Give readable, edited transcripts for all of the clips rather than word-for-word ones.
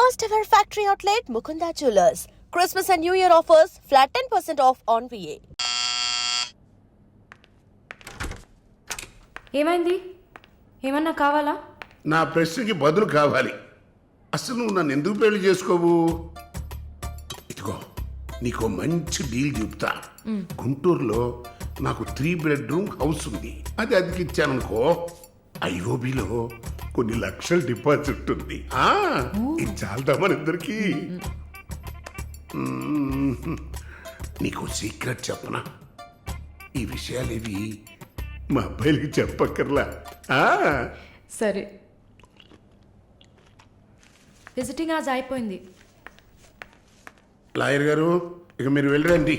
First ever factory outlet Mukunda Jewelers. Christmas and New Year offers flat 10% off on VA. ఏమైంది? ఏమన్నా కావాలా? నా ప్రశ్నకి బదులు కావాలి. అసలు నువ్వు నన్ను ఎందుకు పెళ్లి చేసుకోవు? ఇదిగో నీకు మంచి డీల్ చెప్తా. గుంటూరులో నాకు 3 bedroom హౌస్ ఉంది. అది అదికిచ్చాననుకో, ఐఓబిలో కొన్ని లక్షల డిపాజిట్ ఉంది. ఇది చాలదా మన ఇద్దరికి? నీకు సీక్రెట్ చెప్పనా? ఈ విషయాలేవి మా అబ్బాయిలకి చెప్పక్కర్లా. సరే, విజిటింగ్ ఆజ్ అయిపోయింది. లాయర్ గారు, ఇక మీరు వెళ్ళరండి.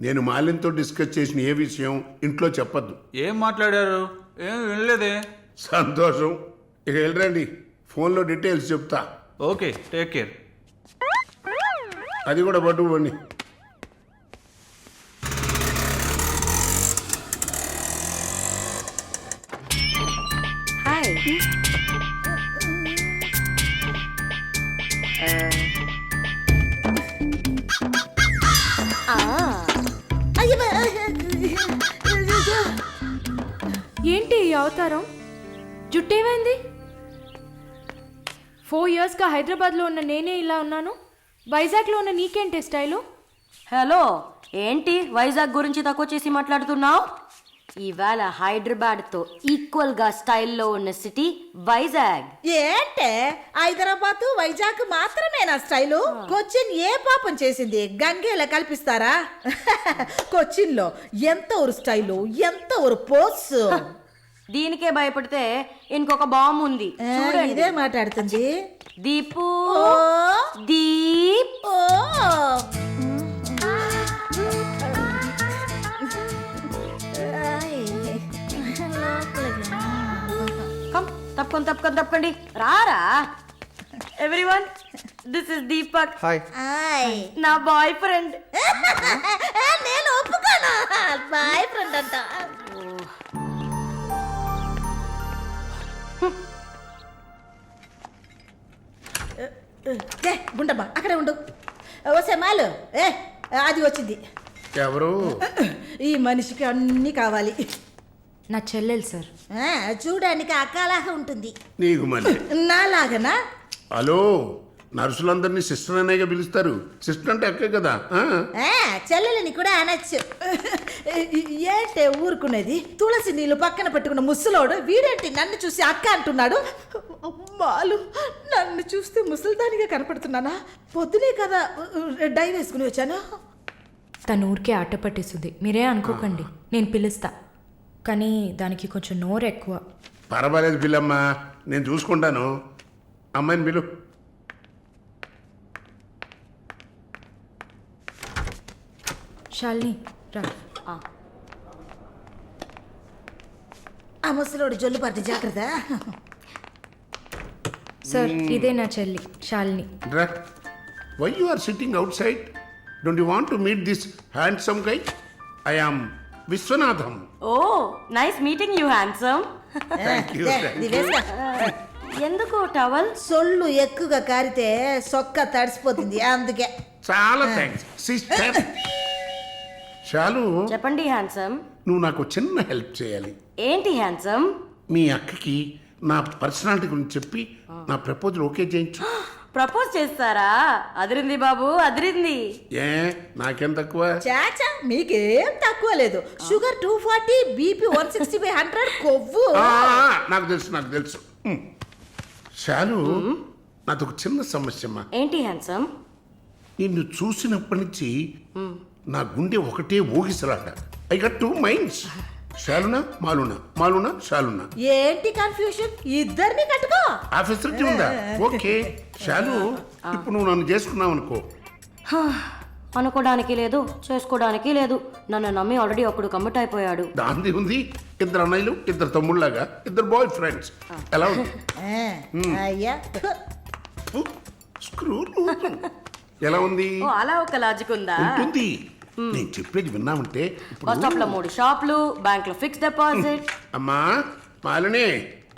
నేను మాలిన్తో డిస్కస్ చేసిన ఏ విషయం ఇంట్లో చెప్పద్దు. ఏం మాట్లాడారు? ఏం వినలేదే. సంతోషం. ఇక వెళ్ళరండి, ఫోన్లో డీటెయిల్స్ చెప్తా. Okay, take care. అది కూడా పట్టుకోండి. హాయ్. ఏంటి ఈ అవతారం? జుట్టేమైంది? 4 yearsగా హైదరాబాద్లో ఉన్న నేనే ఇలా ఉన్నాను. వైజాగ్లో ఉన్న నీకేంటి స్టైలు? హలో, ఏంటి వైజాగ్ గురించి తక్కువ చేసి మాట్లాడుతున్నావు? ఇవాళ హైదరాబాద్తో ఈక్వల్గా స్టైల్లో ఉన్న సిటీ వైజాగ్. ఏంటే హైదరాబాద్ వైజాగ్ మాత్రమేనా స్టైలు? కొచ్చిన్ ఏ పాపం చేసింది? గంగేలా కల్పిస్తారా? కొచ్చిన్ లో ఎంత ఒక స్టైలు, ఎంత ఒక పోస్. దీనికే భయపడితే ఇంకొక బాంబు ఉంది చూడండి. ఇదే మాట్లాడుతుంది. దీపు ఓ దీప్. ఓ తప్పకండి రారా. Everyone, this is Deepak. Hi. నా బాయ్ ఫ్రెండ్. నేను ఒప్పుకోను. బాయ్ ఫ్రెండ్ అంట. గుండమ్మా అక్కడే ఉండు. ఓసే మాలు, అది వచ్చింది. ఎవరు? ఈ మనిషికి అన్నీ కావాలి. నా చెల్లెలు సార్. చూడడానికి అక్కలాగా ఉంటుంది. నీకు మళ్ళీ నాలాగనా? హలో, నర్సులందరినీ సిస్టర్ అనేగా పిలుస్తారు. సిస్టర్ అంటే అక్కే కదా. చెల్లెలని కూడా అనొచ్చు. ఏంటే ఊరుకునేది? తులసి నీళ్ళు పక్కన పెట్టుకున్న ముసలోడు వీడేంటి నన్ను చూసి అక్క అంటున్నాడు? అమ్మాలు, నన్ను చూస్తే ముసలిదానిగా కనపడుతున్నానా? పొద్దునే కదా డై వేసుకుని వచ్చాను. తను ఊరికే ఆట పట్టిస్తుంది, మీరే అనుకోకండి. నేను పిలుస్తా, కానీ దానికి కొంచెం నోరు ఎక్కువ. పర్వాలేదు పిల్లమ్మా, నేను చూసుకుంటాను. అమ్మాయిని పిలు. శాలిని రా. ఆ ముసలోడు జొల్లు పడితే జాగ్రత్త. సార్, ఇదే నా చెల్లి Shalini. Why you are sitting outside? Don't you want to meet this handsome guy? I am Vishwanatham. Oh, nice meeting you handsome. ఎందుకు టవల్? సొల్లు ఎక్కువగా కారితే సొక్క తడిసిపోతుంది, అందుకే. చాలా థ్యాంక్స్ సిస్టర్. చాలు. చెప్పండి హ్యాండ్సమ్. నువ్వు నాకు చిన్న హెల్ప్ చేయాలి. ఏంటి హ్యాండ్సమ్? మీ అక్కకి నా పర్సనాలిటీ గురించి చెప్పి నా ప్రపోజల్ ఓకే చేయించు. ప్రపోజ్ చేస్తారా? అదిరింది బాబు, అదిరింది. ఏ నాకేం తక్కువ? చాచా, మీకేం తక్కువ లేదు. షుగర్ 240, బీపీ 160/100, కొవ్వు. నాకు తెలుసు. చాలు, నాదొక చిన్న సమస్యమ్మా. ఏంటి హ్యాండ్సమ్? నిన్ను చూసినప్పటి నుంచి నా గుండె ఒకటే ఊగిసలాట. I got 2 minds. శాలునా మాలునా, మాలునా శాలునా. ఏంటి కన్ఫ్యూషన్? ఇద్దరిని కట్టుకో. ఆ ఫెసిలిటీ ఉందా? ఓకే శాలు, ఇప్పుడు నువ్వు నన్ను చేసుకున్నావు అనుకో. అనుకోవడానికి లేదు, చేసుకోవడానికి లేదు. నన్ను నమ్మి ఆల్రెడీ ఒకడు కమిట్ అయిపోయాడు. దాంది ఉంది. 2 అన్నయ్యలు, 2 తమ్ముళ్ళలాగా, 2 బాయ్ ఫ్రెండ్స్. ఎలా ఉంది? అయ్యా స్క్రూ. ఎలా ఉంది? ఓ, అలా ఒక లాజిక్ ఉందా? ఉంటుంది. నేను చెప్పేది విన్నామంటే బస్ స్టాప్ లో 3 షాపులు, బ్యాంక్ లో ఫిక్స్ డిపాజిట్. అమ్మా మాలిని,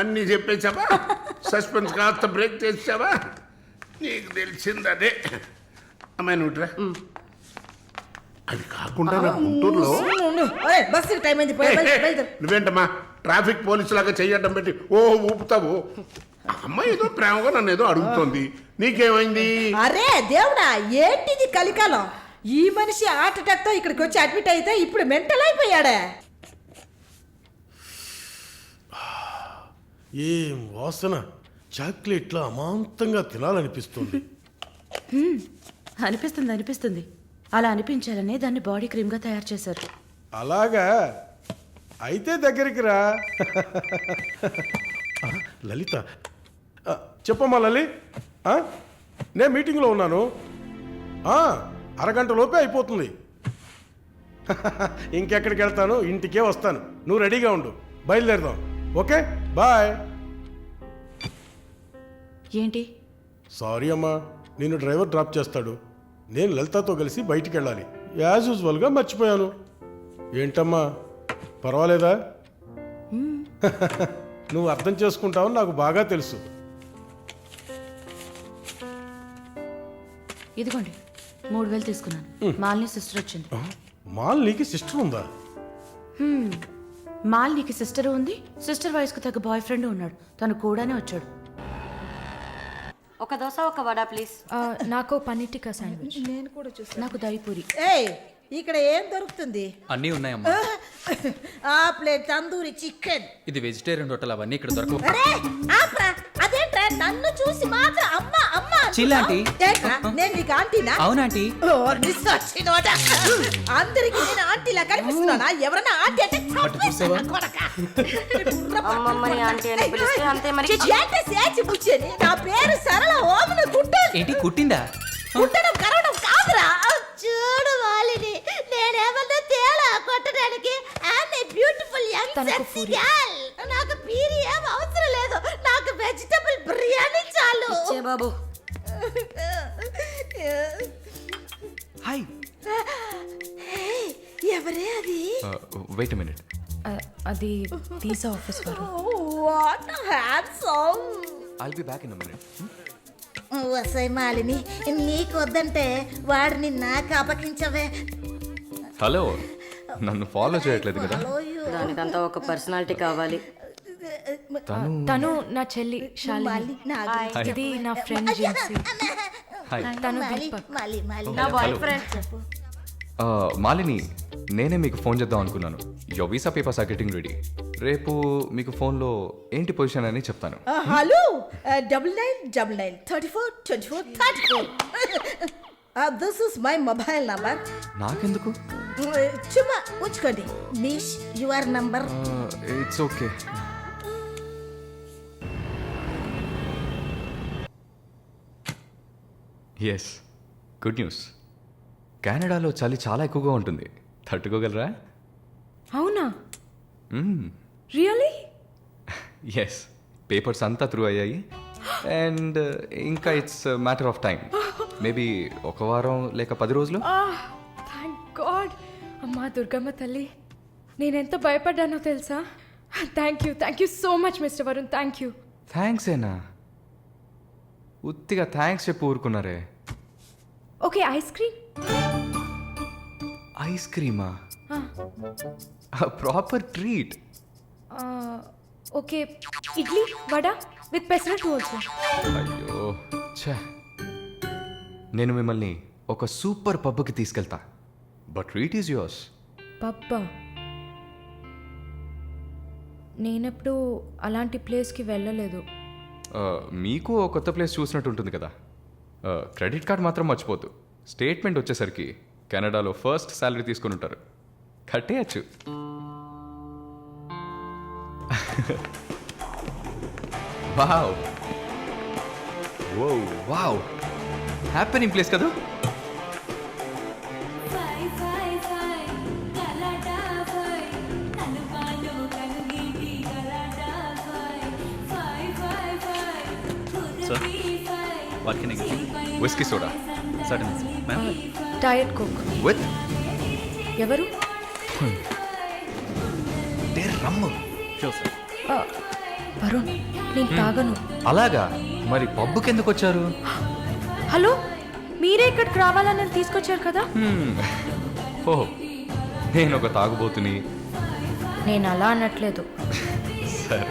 అన్ని చెప్పేసావా? సస్పెన్స్ కాస్త బ్రేక్ చేసావా? నీకు తెలిసింది అదే. అమ్మాయి నువ్వుట్రా. అది కాకుండా నా గుంటూరులో బస్సు టైం అయింది, పోయి బయలుదేరు. నువ్వేంటమ్మా ట్రాఫిక్ పోలీసు లాగా చెయ్యడం పెట్టి ఓ ఊపుతావు. ఆ అమ్మాయి ఏదో ప్రేమగా నన్ను ఏదో అడుగుతోంది, నీకేమైంది? అరే దేవుడా, ఏంటిది కలికాలం? ఈ మనిషి హార్ట్ అటాక్ తో ఇక్కడికి వచ్చి అడ్మిట్ అయితే ఇప్పుడు మెంటల్ అయిపోయాడే. ఏం వాసన! చాక్లెట్లు అమాంతంగా తినాలనిపిస్తుంది. అనిపిస్తుంది అలా అనిపించాలనే దాన్ని బాడీ క్రీమ్గా తయారు చేశారు. అలాగా అయితే దగ్గరికి రా. లలిత, చెప్పమ్మా లలి. నేను మీటింగ్లో ఉన్నాను. అరగంట లోపే అయిపోతుంది. ఇంకెక్కడికి వెళ్తాను, ఇంటికే వస్తాను. నువ్వు రెడీగా ఉండు, బయలుదేరదాం. Okay, bye. ఏంటి? సారీ అమ్మా, నిన్ను డ్రైవర్ డ్రాప్ చేస్తాడు. నేను లలితతో కలిసి బయటికి వెళ్ళాలి. యాజ్ యూజువల్గా మర్చిపోయాను. ఏంటమ్మా, పర్వాలేదా? నువ్వు అర్థం చేసుకుంటావని నాకు బాగా తెలుసు. ఇదిగోండి 3000 తీసుకున్నాను. మాలిని సిస్టర్ వచ్చింది. మాలినికి సిస్టర్ ఉందా? మాలినికి సిస్టర్ ఉంది. సిస్టర్ వయసుకు తగ్గ బాయ్ ఫ్రెండ్ ఉన్నాడు. తను కూడానే వచ్చాడు. ఒక దోశ ఒక వడ ప్లీజ్. నాకు పన్నీర్ టిక్కా శాండ్విచ్. నేను కూడా చూసాను. నాకు దహిపూరి. ఏయ్, ఇక్కడ ఏం దొరుకుతుంది? అన్నీ ఉన్నాయమ్మా. ఆ ప్లేట్ తందూరి చికెన్. ఇది వెజిటేరియన్ హోటల్, అవన్నీ ఇక్కడ దొరకవు. అరే ఆప్రా, అదేంట్రా నన్ను చూసి మాత్రం అమ్మ అమ్మ చిల్ ఆంటీ. ఏంట్రా, నేను నీకు ఆంటీనా? అవునాంటీ. అందరికి నేను ఆంటీలా కనిపిస్తున్నానా? ఎవరన్నా ఆంటీ అంటే చూసావా? అమ్మమ్మని ఆంటీ అని పిలిస్తే అంతే మరి. బుచ్చేని నా పేరు సరళ ఓమన గుట్ట. ఏంటి కుట్టిందా? కుట్టడం కరవడం కాదురా. చూడు వాలిని, నేనేమన్నా తేడా కొట్టడానికి. I'm a beautiful young sexy girl. నాకు పీరి ఏం అవసరం లేదు, నాకు వెజిటబుల్ బిర్యానీ చాలు. ఇచ్చే బాబు. హాయ్. ఎవరే అది? Wait a minute. అది తీసా ఆఫీస్ వారు. What handsome. I'll be back in a minute. వసై మాలిని, నీకు వద్దంటే వాడిని నాకు అపకించవే. హలో, నన్ను ఫాలో చేయట్లేదు కదా? దానికంతా ఒక పర్సనాలిటీ కావాలి. తను నా చెల్లి శాలిని. ఇది నా ఫ్రెండ్ జిన్సీ. హాయ్. తను దీపక్. నా బాయ్ ఫ్రెండ్. మాలిని, నేనే మీకు ఫోన్ చేద్దాం అనుకున్నాను. Your visa papers are getting ready. రేపు మీకు ఫోన్లో ఏంటి పొజిషన్ అని చెప్తాను. Hello, 9999342434. This is my mobile number. నాకెందుకు? చుమ్మా ఉంచుకోండి. Miss your number. It's okay. Yes, good news. కెనడాలో చలి చాలా ఎక్కువగా ఉంటుంది. తట్టుకోగలరా? అవునా? రియలీ? ఎస్, పేపర్స్ అంతా త్రూ అయ్యాయి. అండ్ ఇంకా it's matter of time. Maybe ఒక వారం లేక 10 రోజులు. Thank God. అమ్మా దుర్గమ్మ తల్లి, నేనెంత భయపడ్డానో తెలుసా? Thank you so much mister Varun. Thank you. Thanks ఏనా? ఉత్తిగా థ్యాంక్స్ చెప్పి ఊరుకున్నారే. Okay, ice cream. ఐస్ క్రీమా? Proper treat. Okay, idli vada with pesarattu also. అయ్యో ఛే, నేను మిమ్మల్ని ఒక సూపర్ పబ్కి తీసుకెళ్తా. But treat is yours. పబ్బా? నేనెప్పుడు అలాంటి ప్లేస్కి వెళ్ళలేదు. మీకు ఓ కొత్త ప్లేస్ చూసినట్టు ఉంటుంది కదా. క్రెడిట్ కార్డ్ మాత్రం మర్చిపోద్దు. స్టేట్మెంట్ వచ్చేసరికి కెనడాలో ఫస్ట్ శాలరీ తీసుకుని ఉంటారు. కట్టేయచ్చు. వావ్, వావ్, హ్యాపెనింగ్ ప్లేస్ కదా. Whisky soda diet coke with ఎవరు? రమ్ము. వరుణ్, నేను తాగను. అలాగా? మరి పబ్బుకి ఎందుకు వచ్చారు? హలో, మీరే ఇక్కడికి రావాలని తీసుకొచ్చారు కదా? ఓహ్, నేను ఒక తాగుబోతుని. నేను అలా అనట్లేదు. సరే,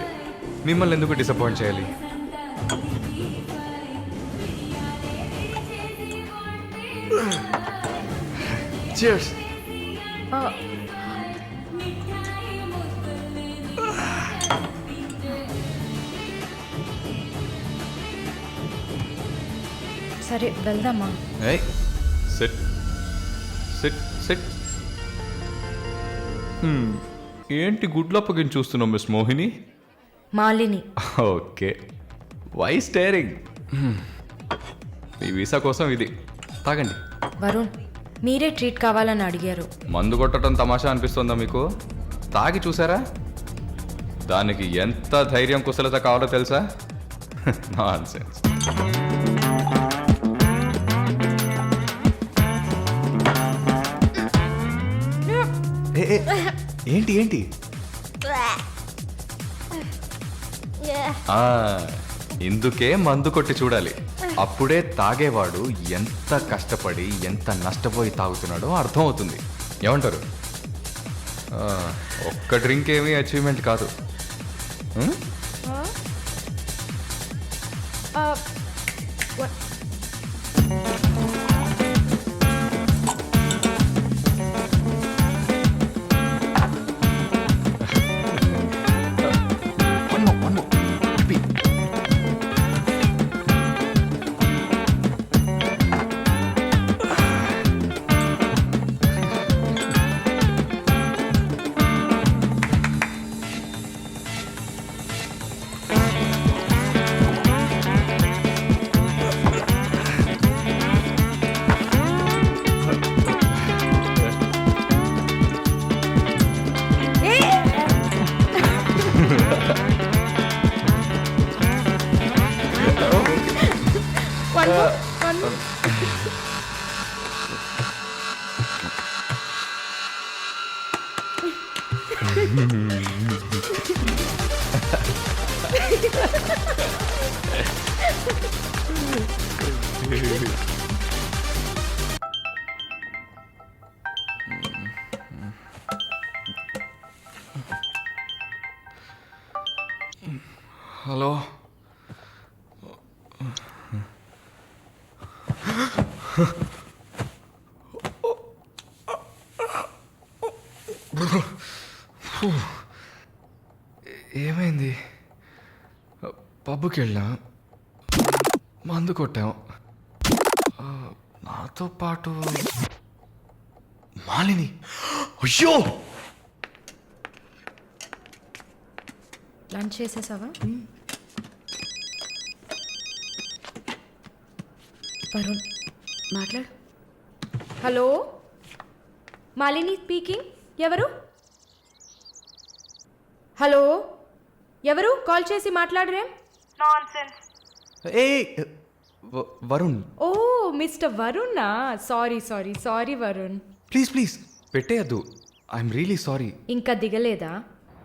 మిమ్మల్ని ఎందుకు డిసప్పాయింట్ చేయాలి? Cheers. సరే వెళ్దామా? Hey, sit. Sit, sit. ఏంటి గుడ్లప్పగిని చూస్తున్నావు miss Mohini? Malini. Okay, why staring? మీ వీసా కోసం ఇది తాగండి. వరుణ్, మీరే ట్రీట్ కావాలని అడిగారు. మందు కొట్టడం తమాషా అనిపిస్తుందా మీకు? తాగి చూసారా? దానికి ఎంత ధైర్యం కుశలత కావాలో తెలుసా? నాన్సెన్స్. ఏంటి ఏంటి? ఇందుకే మందు కొట్టి చూడాలి. అప్పుడే తాగేవాడు ఎంత కష్టపడి ఎంత నష్టపోయి తాగుతున్నాడో అర్థం అవుతుంది. ఏమంటారు? ఒక్క డ్రింక్ ఏమీ అచీవ్మెంట్ కాదు. హలో, ఏమైంది? పబ్కి వెళ్ళాం, మందు కొట్టాం. నాతో పాటు మాలిని. అయ్యో, లంచ్ చేసేసావా? వరుణ్ మాట్లాడు. Hello, Malini speaking. ఎవరు? హలో, ఎవరు? కాల్ చేసి మాట్లాడరేం? ఏ వరుణ్. ఓ మిస్టర్ వరుణా? Sorry sorry sorry Varun. Please please పెట్టేయద్దు. I'm really sorry. ఇంకా దిగలేదా?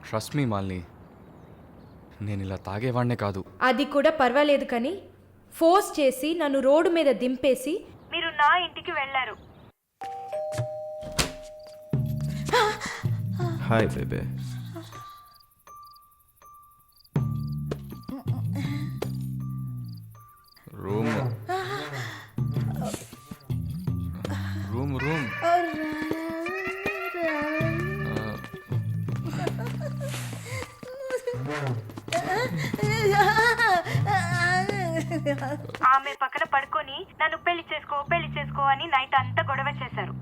ట్రస్ట్ మీ మాలిని, నేను ఇలా తాగేవాడినే కాదు. అది కూడా పర్వాలేదు, కానీ ఫోర్స్ చేసి నన్ను రోడ్డు మీద దింపేసి మీరు నా ఇంటికి వెళ్ళారు. Hi baby. Room room room. ఆమె పక్కన పడుకొని నన్ను పెళ్లి చేసుకో అని నైట్ అంతా గొడవ చేశారు.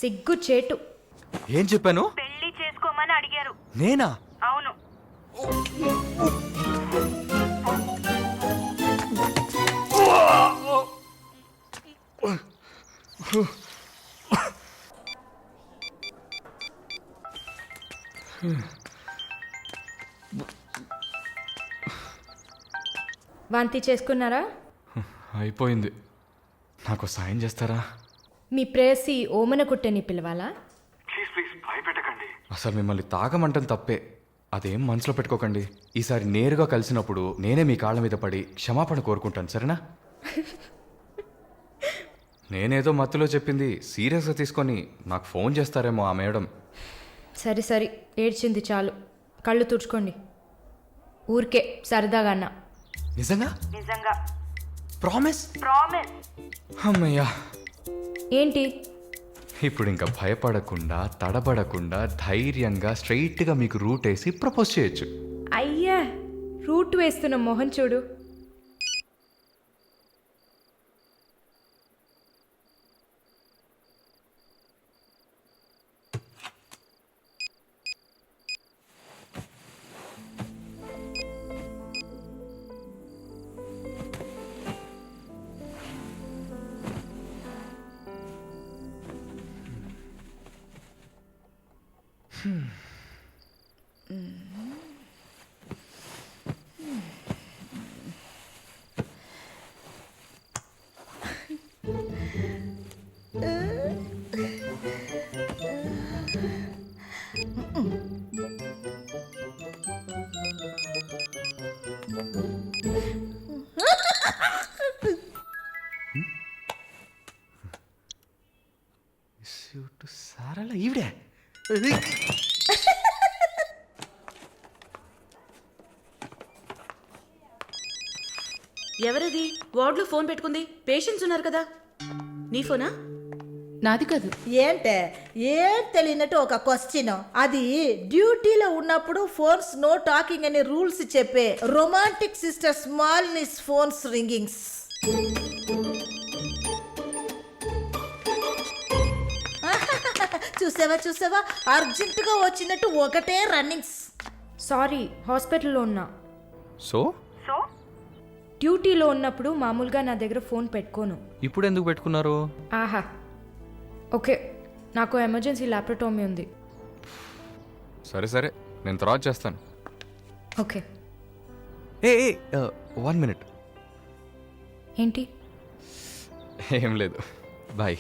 సిగ్గు చేటు. ఏం చెప్పాను? పెళ్లి చేసుకోమని అడిగారు. నేనా? అవును. వాంతి చేసుకున్నారా? అయిపోయింది. నాకు సాయం చేస్తారా? మీ ప్రేయసి ఓమన కుట్టని పిలవాలా? అసలు మిమ్మల్ని తాగమంటం తప్పే, అదేం మనసులో పెట్టుకోకండి. ఈసారి నేరుగా కలిసినప్పుడు నేనే మీ కాళ్ళ మీద పడి క్షమాపణ కోరుకుంటాను, సరేనా? నేనేదో మత్తులో చెప్పింది సీరియస్గా తీసుకొని నాకు ఫోన్ చేస్తారేమో ఆ మేడం. సరే సరే ఏడ్చింది చాలు, కళ్ళు తుడుచుకోండి. ఊరికే సరదాగా అన్నా. నిజంగా? నిజంగా. ప్రామిస్? ప్రామిస్. అమ్మయ్యా. ఏంటి? ఇప్పుడు ఇంకా భయపడకుండా తడబడకుండా ధైర్యంగా స్ట్రైట్గా మీకు రూట్ వేసి ప్రపోజ్ చేయొచ్చు. అయ్యా, రూట్ వేస్తున్న మొహం చూడు. సారలా ఈవిడే. ఎవరది వార్డులో ఫోన్ పెట్టుకుంది? పేషెంట్స్ ఉన్నారు కదా. నీ ఫోనా? నాది కాదు. ఏంటే ఏం తెలియనట్టు ఒక క్వశ్చన్. అది డ్యూటీలో ఉన్నప్పుడు ఫోన్స్ నో టాకింగ్ అనే రూల్స్ చెప్పే romantic sister smallness phones ringings. చూసావా అర్జెంటుగా వచ్చినట్టు ఒకటే రన్నింగ్స్. సారీ, హాస్పిటల్లో ఉన్నా. సో డ్యూటీలో ఉన్నప్పుడు మామూలుగా నా దగ్గర ఫోన్ పెట్టుకోను. ఇప్పుడు ఎందుకు పెట్టుకున్నారు? ఆహా, ఓకే, నాకు ఎమర్జెన్సీ ల్యాప్రటోమీ ఉంది. సరే సరే, నేను తర్వాత చేస్తాను. ఓకే. ఏ 1 minute. ఏంటి? ఏం లేదు, బాయ్.